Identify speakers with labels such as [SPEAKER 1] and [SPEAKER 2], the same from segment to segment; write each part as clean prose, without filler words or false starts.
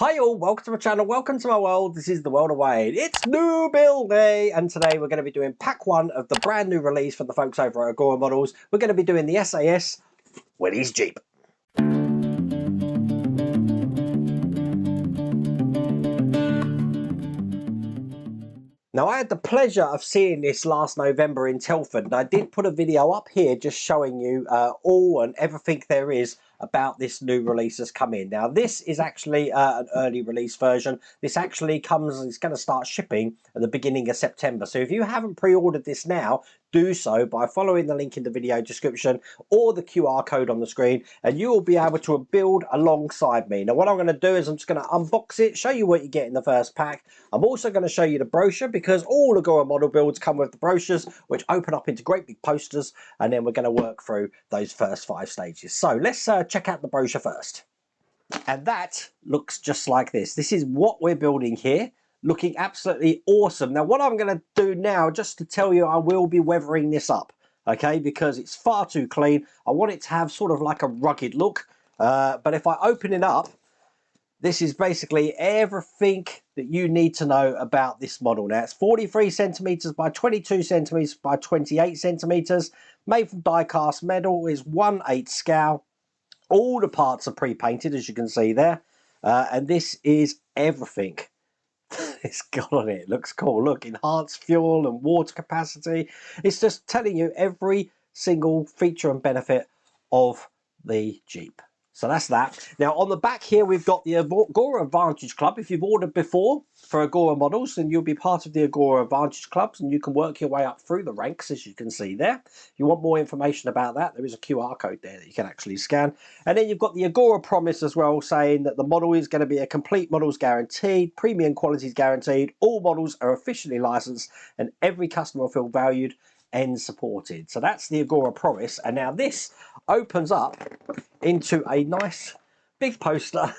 [SPEAKER 1] Hi all, welcome to my channel, welcome to my world. This is the world of Wayne. It's new build day, and today we're going to be doing pack 1 of the brand new release from the folks over at Agora Models. We're going to be doing the SAS Willys Jeep. Now, I had the pleasure of seeing this last November in Telford, and I did put a video up here just showing you all and everything there is about this new release that's come in. Now, this is actually an early release version. This actually comes, it's going to start shipping at the beginning of September. So if you haven't pre-ordered this now, do so by following the link in the video description or the QR code on the screen, and you will be able to build alongside me. Now, what I'm going to do is I'm just going to unbox it, show you what you get in the first pack. I'm also going to show you the brochure, because all Agora model builds come with the brochures, which open up into great big posters, and then we're going to work through those first 5 stages. So let's check out the brochure first. And that looks just like this. This is what we're building here, looking absolutely awesome. Now, what I'm going to do now, just to tell you, I will be weathering this up, okay, because it's far too clean. I want it to have sort of like a rugged look, but if I open it up, this is basically everything that you need to know about this model. Now, it's 43 centimeters by 22 centimeters by 28 centimeters, made from die-cast metal, is 1/8 scale. All the parts are pre-painted, as you can see there, and this is everything it's got on it. It looks cool. Look, enhanced fuel and water capacity. It's just telling you every single feature and benefit of the Jeep. So that's that. Now, on the back here, we've got the Agora Advantage Club. If you've ordered before for Agora models, then you'll be part of the Agora Advantage Clubs, and you can work your way up through the ranks, as you can see there. If you want more information about that, there is a QR code there that you can actually scan. And then you've got the Agora Promise as well, saying that the model is going to be a complete models guaranteed, premium quality is guaranteed, all models are officially licensed, and every customer will feel valued and supported. So that's the Agora Promise. And now this opens up into a nice big poster,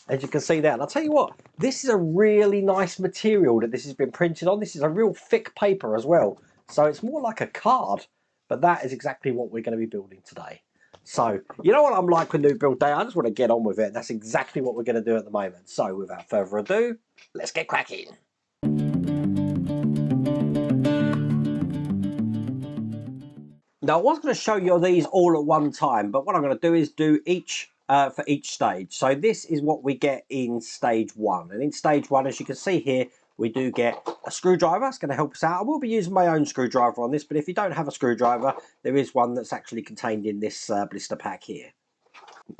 [SPEAKER 1] as you can see there. And I'll tell you what, this is a really nice material that this has been printed on. This is a real thick paper as well, so it's more like a card, but that is exactly what we're going to be building today. So you know what I'm like with new build day, I just want to get on with it. That's exactly what we're going to do at the moment. So without further ado, let's get cracking. Now, I was going to show you these all at one time, but what I'm going to do is do each for each stage. So this is what we get in stage 1. And in stage 1, as you can see here, we do get a screwdriver. It's going to help us out. I will be using my own screwdriver on this, but if you don't have a screwdriver, there is one that's actually contained in this blister pack here.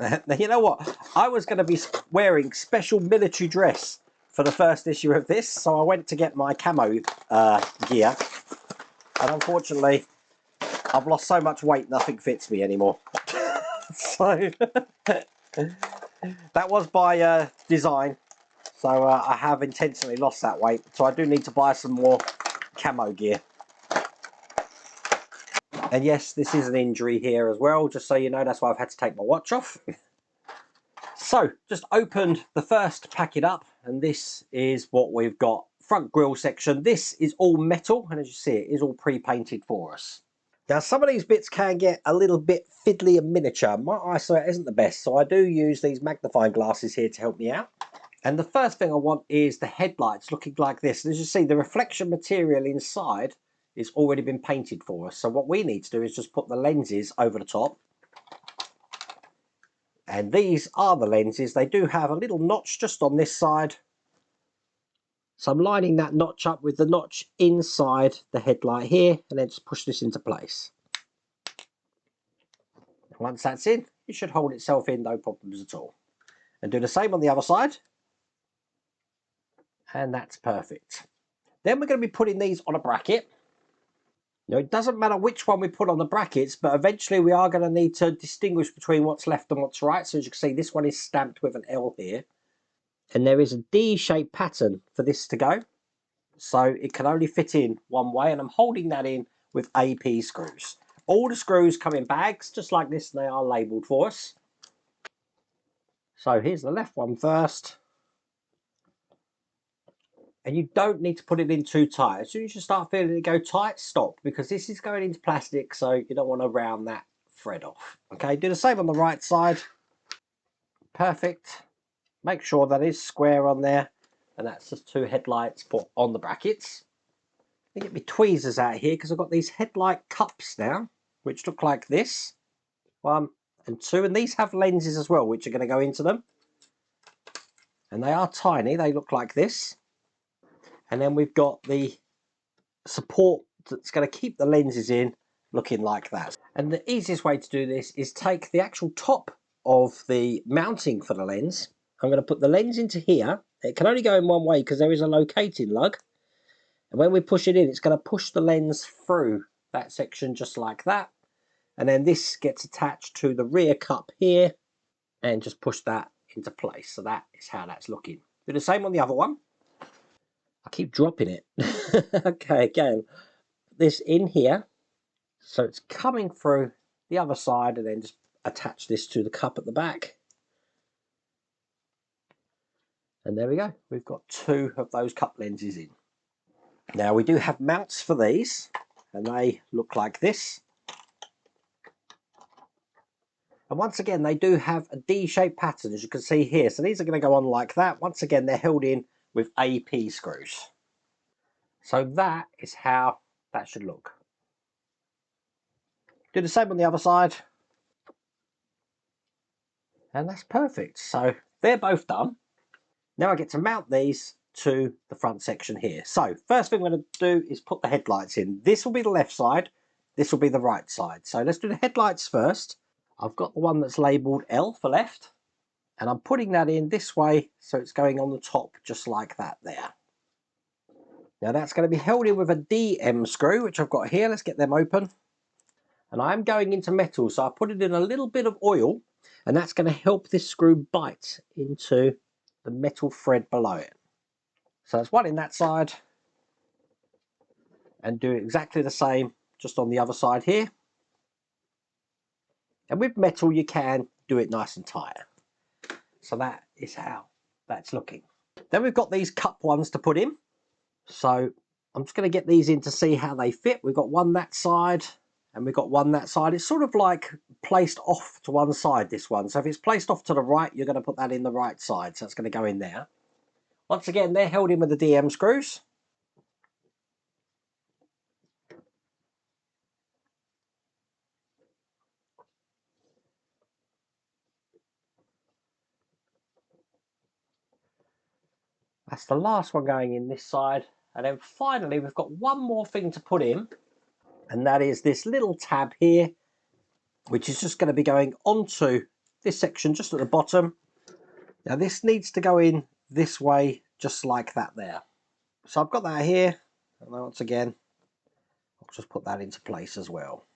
[SPEAKER 1] Now, you know what? I was going to be wearing special military dress for the first issue of this, so I went to get my camo gear. And unfortunately, I've lost so much weight, nothing fits me anymore. So that was by design. So I have intentionally lost that weight. So I do need to buy some more camo gear. And yes, this is an injury here as well, just so you know. That's why I've had to take my watch off. So just opened the first packet up, and this is what we've got. Front grille section. This is all metal, and as you see, it is all pre-painted for us. Now, some of these bits can get a little bit fiddly and miniature. My eyesight isn't the best, so I do use these magnifying glasses here to help me out. And the first thing I want is the headlights looking like this. And as you see, the reflection material inside is already been painted for us. So what we need to do is just put the lenses over the top. And these are the lenses. They do have a little notch just on this side. So I'm lining that notch up with the notch inside the headlight here, and then just push this into place. Once that's in, it should hold itself in, no problems at all. And do the same on the other side. And that's perfect. Then we're going to be putting these on a bracket. Now, it doesn't matter which one we put on the brackets, but eventually we are going to need to distinguish between what's left and what's right. So as you can see, this one is stamped with an L here. And there is a D-shaped pattern for this to go. So it can only fit in one way, and I'm holding that in with AP screws. All the screws come in bags, just like this, and they are labelled for us. So here's the left one first. And you don't need to put it in too tight. As soon as you start feeling it go tight, stop, because this is going into plastic, so you don't want to round that thread off. Okay, do the same on the right side. Perfect. Make sure that is square on there, and that's just 2 headlights put on the brackets. Let me get my tweezers out here because I've got these headlight cups now, which look like this. 1 and 2, and these have lenses as well, which are going to go into them. And they are tiny, they look like this. And then we've got the support that's going to keep the lenses in, looking like that. And the easiest way to do this is take the actual top of the mounting for the lens. I'm going to put the lens into here. It can only go in one way because there is a locating lug. And when we push it in, it's going to push the lens through that section just like that. And then this gets attached to the rear cup here and just push that into place. So that is how that's looking. Do the same on the other one. I keep dropping it. Okay, again, this in here. So it's coming through the other side, and then just attach this to the cup at the back. And there we go. We've got 2 of those cup lenses in. Now we do have mounts for these, and they look like this. And once again, they do have a D-shaped pattern, as you can see here. So these are going to go on like that. Once again, they're held in with AP screws. So that is how that should look. Do the same on the other side. And that's perfect. So they're both done. Now I get to mount these to the front section here. So first thing I'm going to do is put the headlights in. This will be the left side. This will be the right side. So let's do the headlights first. I've got the one that's labelled L for left. And I'm putting that in this way, so it's going on the top just like that there. Now that's going to be held in with a DM screw, which I've got here. Let's get them open. And I'm going into metal, so I put it in a little bit of oil, and that's going to help this screw bite into the metal thread below it. So there's one in that side, and do exactly the same just on the other side here. And with metal, you can do it nice and tight. So that is how that's looking. Then we've got these cup ones to put in. So I'm just going to get these in to see how they fit. We've got one that side and we've got one that side. It's sort of like placed off to one side, this one. So if it's placed off to the right, you're going to put that in the right side. So it's going to go in there. Once again, they're held in with the DM screws. That's the last one going in this side. And then finally, we've got one more thing to put in. And that is this little tab here, which is just going to be going onto this section just at the bottom. Now this needs to go in this way, just like that there. So I've got that here, and once again, I'll just put that into place as well.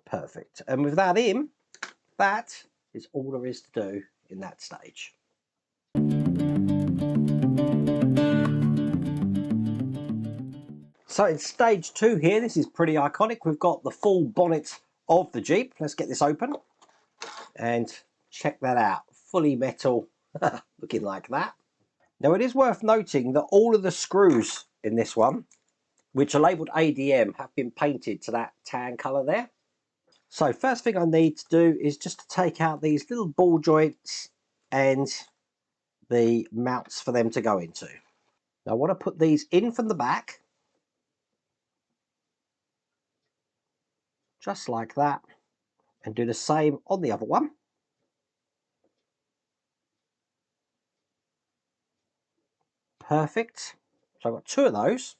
[SPEAKER 1] Perfect. And with that in, that is all there is to do in that stage. So in stage 2 here, this is pretty iconic. We've got the full bonnet of the Jeep. Let's get this open and check that out. Fully metal, looking like that. Now it is worth noting that all of the screws in this one, which are labelled ADM, have been painted to that tan colour there. So first thing I need to do is just to take out these little ball joints and the mounts for them to go into. Now I want to put these in from the back, just like that, and do the same on the other one. Perfect. So I've got 2 of those.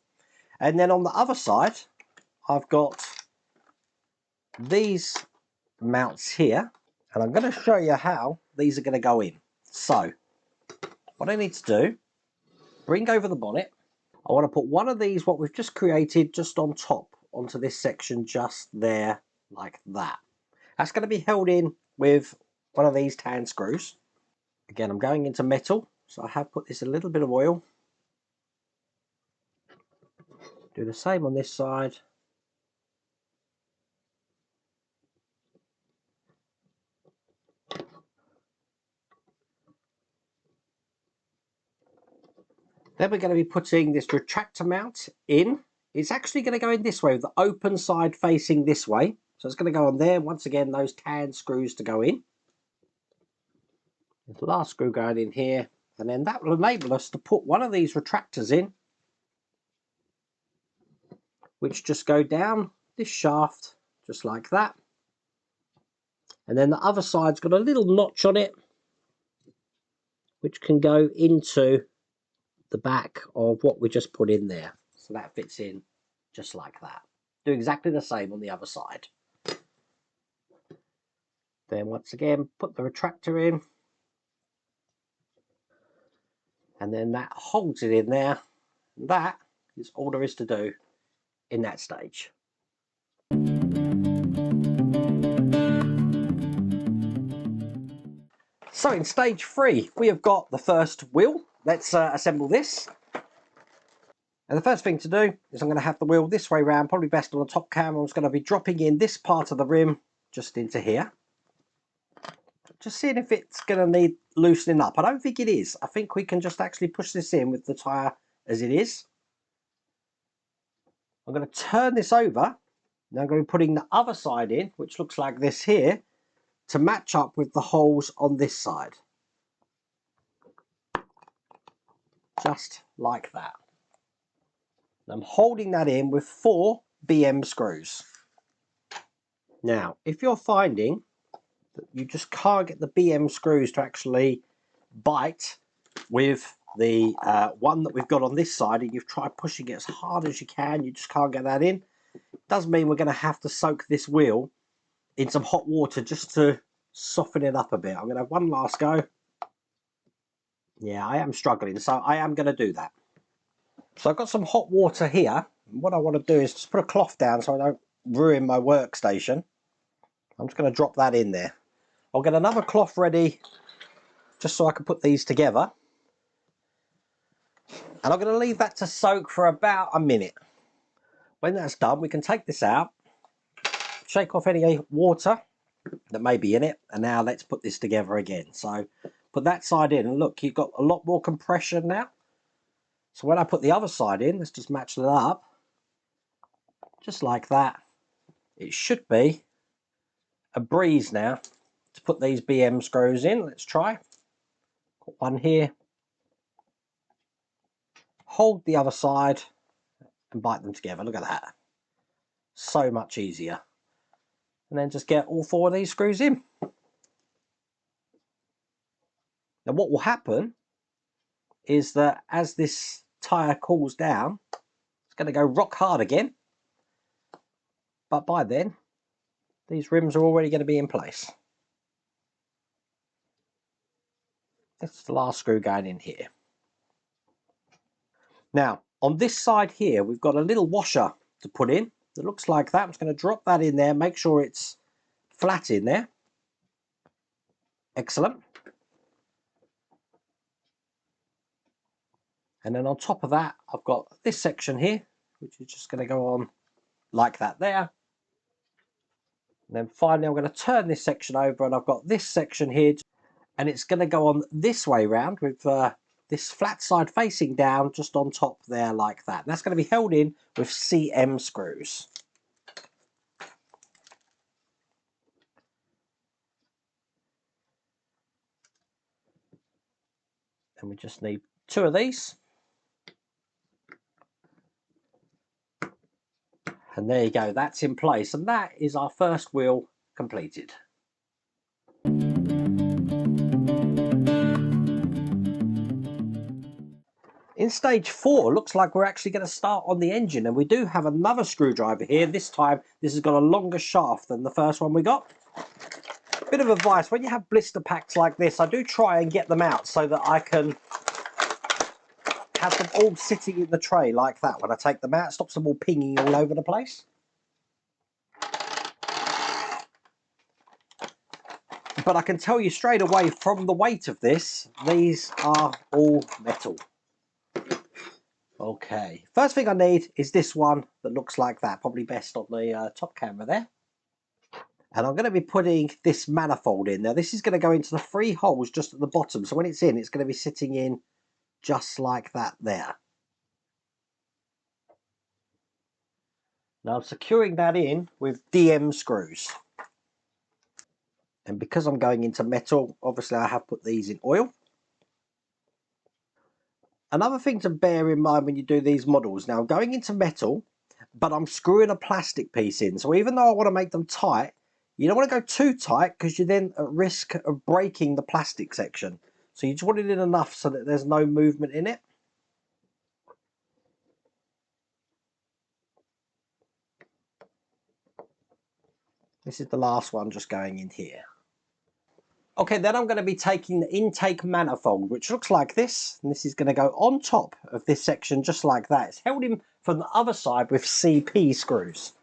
[SPEAKER 1] And then on the other side, I've got these mounts here. And I'm going to show you how these are going to go in. So what I need to do, bring over the bonnet. I want to put one of these, what we've just created, just on top, onto this section just there, like that. That's going to be held in with one of these tan screws. Again, I'm going into metal, so I have put this a little bit of oil. Do the same on this side. Then we're going to be putting this retractor mount in. It's actually going to go in this way, with the open side facing this way. So it's going to go on there. Once again, those tan screws to go in. There's the last screw going in here, and then that will enable us to put one of these retractors in, which just go down this shaft just like that. And then the other side's got a little notch on it which can go into the back of what we just put in there. So that fits in just like that. Do exactly the same on the other side. Then once again, put the retractor in. And then that holds it in there. And that is all there is to do in that stage. So in stage 3, we have got the first wheel. Let's assemble this. And the first thing to do is I'm going to have the wheel this way round, probably best on the top camera. I'm just going to be dropping in this part of the rim just into here. Just seeing if it's going to need loosening up. I don't think it is. I think we can just actually push this in with the tyre as it is. I'm going to turn this over. Now I'm going to be putting the other side in, which looks like this here, to match up with the holes on this side. Just like that. I'm holding that in with 4 BM screws. Now, if you're finding that you just can't get the BM screws to actually bite with the one that we've got on this side, and you've tried pushing it as hard as you can, you just can't get that in, it does mean we're going to have to soak this wheel in some hot water just to soften it up a bit. I'm going to have one last go. Yeah, I am struggling, so I am going to do that. So I've got some hot water here. What I want to do is just put a cloth down so I don't ruin my workstation. I'm just going to drop that in there. I'll get another cloth ready just so I can put these together. And I'm going to leave that to soak for about a minute. When that's done, we can take this out, shake off any water that may be in it, and now let's put this together again. So put that side in, and look, you've got a lot more compression now. So when I put the other side in, let's just match that up, just like that. It should be a breeze now to put these BM screws in. Let's try. Got one here. Hold the other side and bite them together. Look at that. So much easier. And then just get all 4 of these screws in. Now what will happen is that as this tyre cools down, it's going to go rock hard again. But by then, these rims are already going to be in place. That's the last screw going in here. Now, on this side here, we've got a little washer to put in. It looks like that. I'm just going to drop that in there, make sure it's flat in there. Excellent. And then on top of that, I've got this section here, which is just going to go on like that there. And then finally, I'm going to turn this section over, and I've got this section here, and it's going to go on this way round with this flat side facing down just on top there like that. And that's going to be held in with CM screws. And we just need 2 of these. And there you go, that's in place. And that is our first wheel completed. In stage 4, looks like we're actually going to start on the engine, and we do have another screwdriver here. This time, this has got a longer shaft than the first one we got. Bit of advice, when you have blister packs like this, I do try and get them out so that I can have them all sitting in the tray like that when I take them out. It stops them all pinging all over the place. But I can tell you straight away from the weight of this, these are all metal. Okay, first thing I need is this one that looks like that, probably best on the top camera there. And I'm going to be putting this manifold in. Now this is going to go into the 3 holes just at the bottom, so when it's in, it's going to be sitting in just like that there. Now I'm securing that in with DM screws. And because I'm going into metal, obviously I have put these in oil. Another thing to bear in mind when you do these models, now I'm going into metal, but I'm screwing a plastic piece in. So even though I want to make them tight, you don't want to go too tight because you're then at risk of breaking the plastic section. So you just want it in enough so that there's no movement in it. This is the last one just going in here. Okay, then I'm going to be taking the intake manifold, which looks like this, and this is going to go on top of this section just like that. It's held in from the other side with CP screws.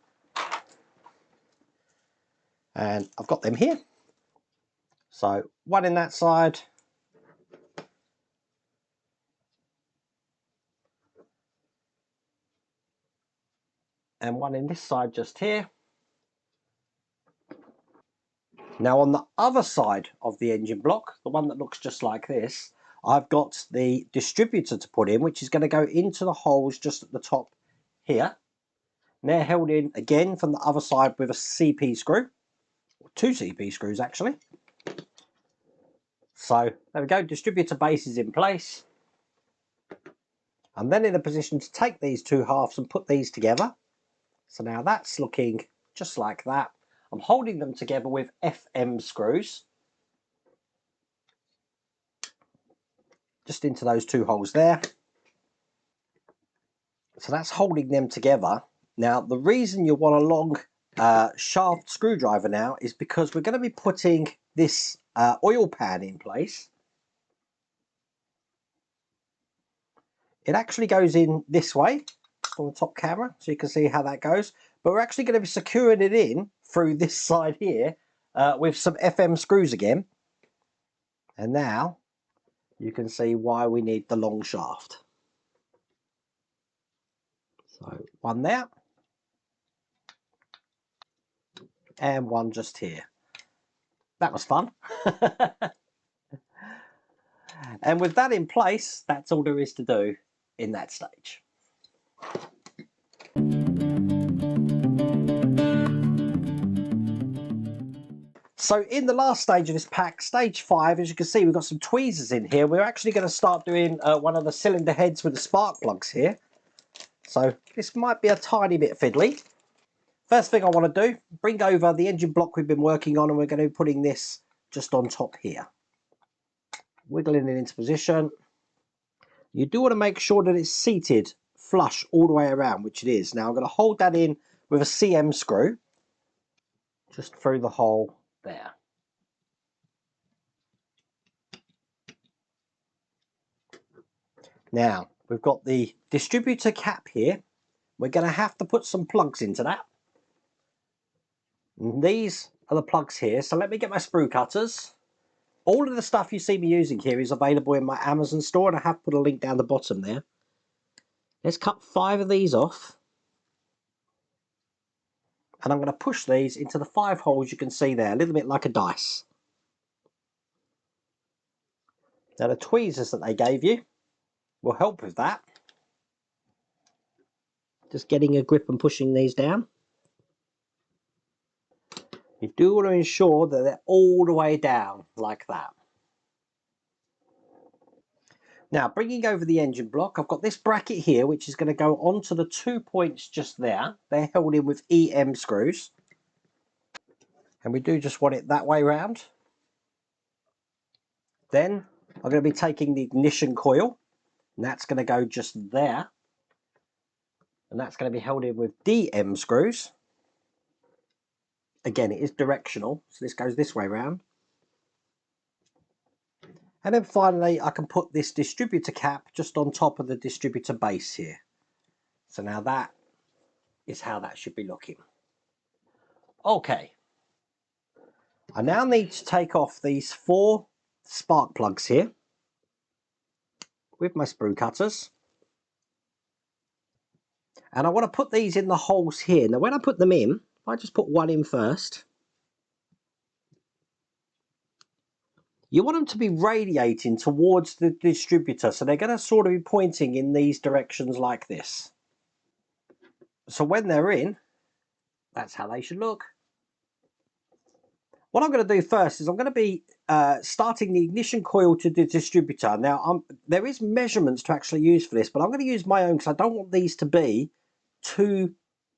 [SPEAKER 1] And I've got them here. So one in that side. And one in this side just here. Now on the other side of the engine block, the one that looks just like this, I've got the distributor to put in, which is going to go into the holes just at the top here. And they're held in again from the other side with a CP screw, or 2 CP screws actually. So there we go, distributor base is in place. I'm then in a position to take these 2 halves and put these together. So now that's looking just like that. I'm holding them together with FM screws. Just into those 2 holes there. So that's holding them together. Now the reason you want a long shaft screwdriver now is because we're going to be putting this oil pan in place. It actually goes in this way on the top camera, so you can see how that goes. But we're actually going to be securing it in through this side here with some FM screws again. And now you can see why we need the long shaft. So one there. And one just here. That was fun. And with that in place, that's all there is to do in that stage. So in the last stage of this pack, stage 5, as you can see, we've got some tweezers in here. We're actually going to start doing one of the cylinder heads with the spark plugs here. So this might be a tiny bit fiddly. First thing I want to do, bring over the engine block we've been working on, and we're going to be putting this just on top here. Wiggling it into position. You do want to make sure that it's seated flush all the way around, which it is. Now I'm going to hold that in with a CM screw, just through the hole there. Now we've got the distributor cap here. We're going to have to put some plugs into that. And these are the plugs here. So let me get my sprue cutters. All of the stuff you see me using here is available in my Amazon store, and I have put a link down the bottom there. Let's cut 5 of these off. And I'm going to push these into the 5 holes you can see there, a little bit like a dice. Now the tweezers that they gave you will help with that. Just getting a grip and pushing these down. You do want to ensure that they're all the way down like that. Now bringing over the engine block, I've got this bracket here which is going to go onto the 2 points just there. They're held in with EM screws. And we do just want it that way round. Then I'm going to be taking the ignition coil, and that's going to go just there. And that's going to be held in with DM screws. Again, it is directional, so this goes this way round. And then finally, I can put this distributor cap just on top of the distributor base here. So now that is how that should be looking. Okay. I now need to take off these 4 spark plugs here with my sprue cutters. And I want to put these in the holes here. Now when I put them in, I just put one in first. You want them to be radiating towards the distributor, so they're going to sort of be pointing in these directions like this. So when they're in, that's how they should look. What I'm going to do first is I'm going to be starting the ignition coil to the distributor. Now, there is measurements to actually use for this, but I'm going to use my own because I don't want these to be too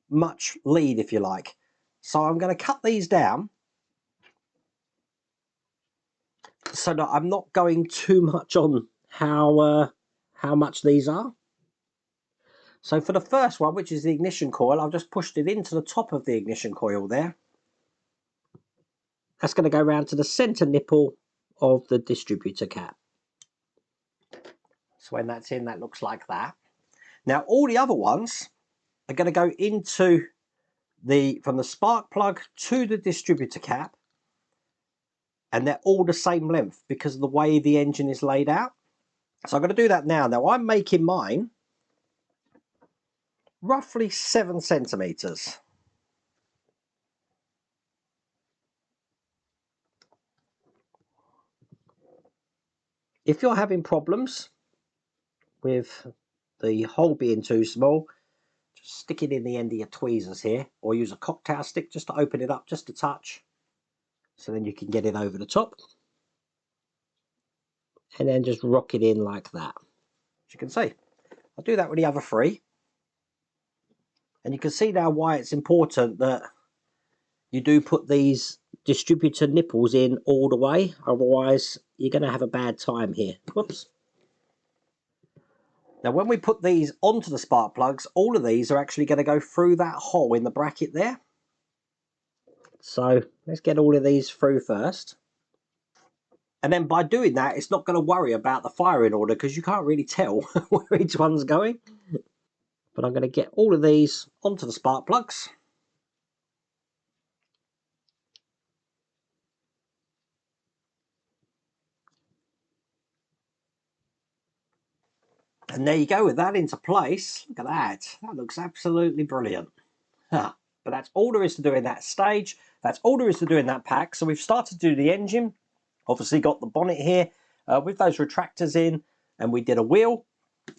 [SPEAKER 1] much lead, if you like. So I'm going to cut these down so that I'm not going too much on how much these are. So for the first one, which is the ignition coil, I've just pushed it into the top of the ignition coil there. That's going to go around to the center nipple of the distributor cap. So when that's in, that looks like that. Now all the other ones are going to go into from the spark plug to the distributor cap, and they're all the same length because of the way the engine is laid out. So I'm going to do that now. Now I'm making mine roughly 7 centimeters. If you're having problems with the hole being too small, just stick it in the end of your tweezers here, or use a cocktail stick just to open it up just a touch, so then you can get it over the top, and then just rock it in like that. As you can see, I'll do that with the other 3, and you can see now why it's important that you do put these distributor nipples in all the way, otherwise you're going to have a bad time here. Whoops. Now when we put these onto the spark plugs, all of these are actually going to go through that hole in the bracket there. So let's get all of these through first. And then by doing that, it's not going to worry about the firing order because you can't really tell where each one's going. But I'm going to get all of these onto the spark plugs. And there you go, with that into place. Look at that. That looks absolutely brilliant. But that's all there is to do in that stage. That's all there is to do in that pack. So we've started to do the engine. Obviously got the bonnet here with those retractors in. And we did a wheel.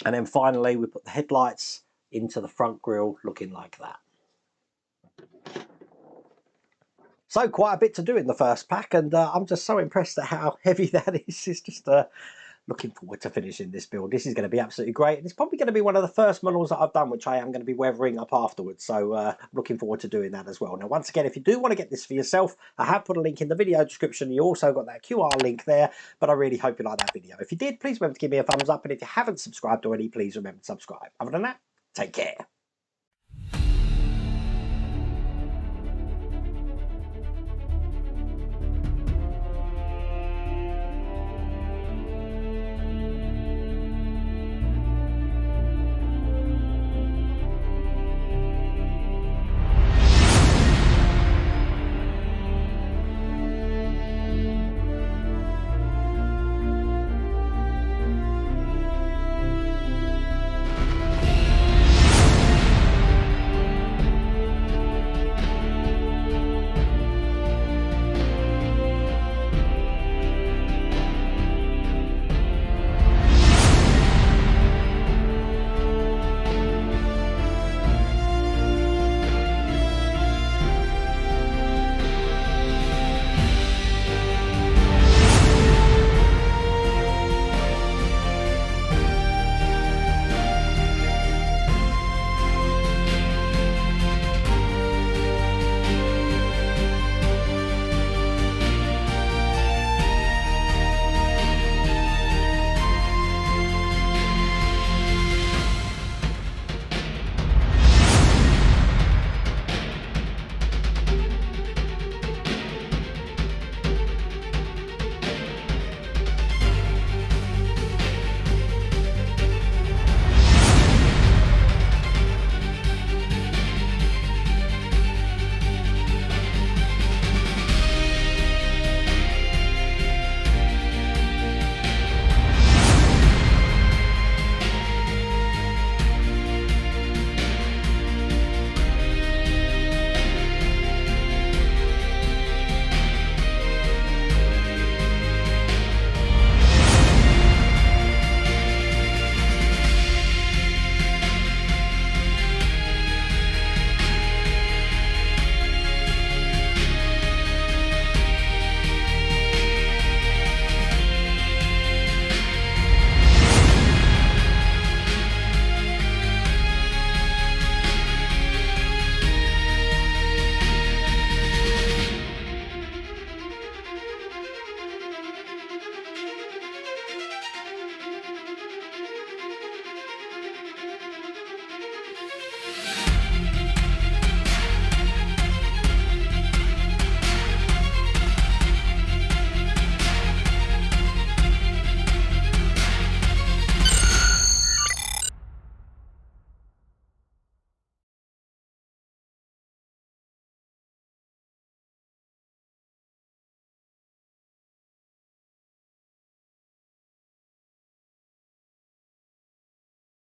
[SPEAKER 1] And then finally we put the headlights into the front grille looking like that. So quite a bit to do in the first pack, and I'm just so impressed at how heavy that is. It's just looking forward to finishing this build. This is going to be absolutely great. It's probably going to be one of the first models that I've done, which I am going to be weathering up afterwards. So I'm looking forward to doing that as well. Now, once again, if you do want to get this for yourself, I have put a link in the video description. You also got that QR link there, but I really hope you like that video. If you did, please remember to give me a thumbs up. And if you haven't subscribed already, please remember to subscribe. Other than that, take care.